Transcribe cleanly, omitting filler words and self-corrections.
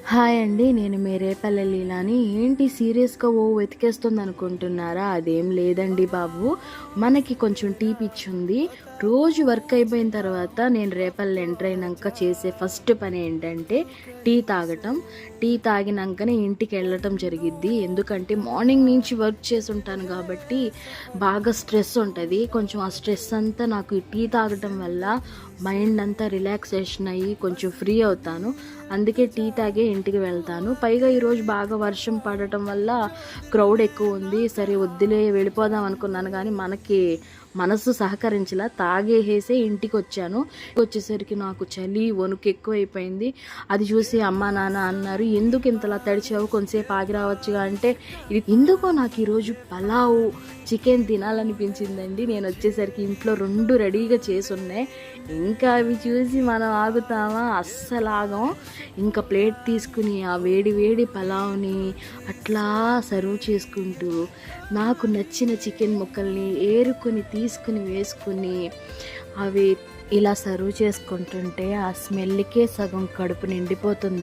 Hi అండి. నేను మీ రేపల్లె లీలాని. ఏంటి సీరియస్‌గా వెతికేస్తుందనుకుంటున్నారా? అదేం లేదండి బాబు. మనకి కొంచెం టీ పిచ్చుంది. రోజు వర్క్ అయిపోయిన తర్వాత నేను రేపల్లె ఎంటర్ అయినంక చేసే ఫస్ట్ పని ఏంటంటే టీ తాగటం. టీ తాగినంకనే ఇంటికెళ్ళటం జరిగిద్ది. ఎందుకంటే మార్నింగ్ నుంచి వర్క్ చేసుంటాను కాబట్టి బాగా స్ట్రెస్ ఉంటది. కొంచెం ఆ స్ట్రెస్ అంతా నాకు ఈ టీ తాగటం వల్ల మైండ్ అంతా రిలాక్సేషన్ అయ్యి కొంచెం ఫ్రీ అవుతాను. అందుకే టీ తాగే ఇంటికి వెళ్తాను. పైగా ఈరోజు బాగా వర్షం పడటం వల్ల క్రౌడ్ ఎక్కువ ఉంది. సరే వద్దులే వెళ్ళిపోదాం అనుకున్నాను కానీ మనకి మనసు సహకరించలా. తాగేసేసే ఇంటికొచ్చాను. వచ్చేసరికి నాకు చలి, వణుకు ఎక్కువైపోయింది. అది చూసి అమ్మా, నాన్న అన్నారు, "ఎందుకు ఇంతలా తడిచావు? కొంతసేపు ఆగి రావచ్చుగా" అంటే ఎందుకో నాకు ఈరోజు పలావ్, చికెన్ తినాలనిపించిందండి. నేను వచ్చేసరికి ఇంట్లో 2 రెడీగా చేసున్నాయి. ఇంకా అవి చూసి మనం ఆగుతామా? అస్సలు ఆగం. ఇంకా ప్లేట్ తీసుకుని ఆ వేడి వేడి పలావ్ని అట్లా సర్వ్ చేసుకుంటూ నాకు నచ్చిన చికెన్ ముక్కల్ని ఏరుకొని తీసుకుని వేసుకుని అవి ఇలా సర్వ్ చేసుకుంటుంటే ఆ స్మెల్కే సగం కడుపు నిండిపోతుంది.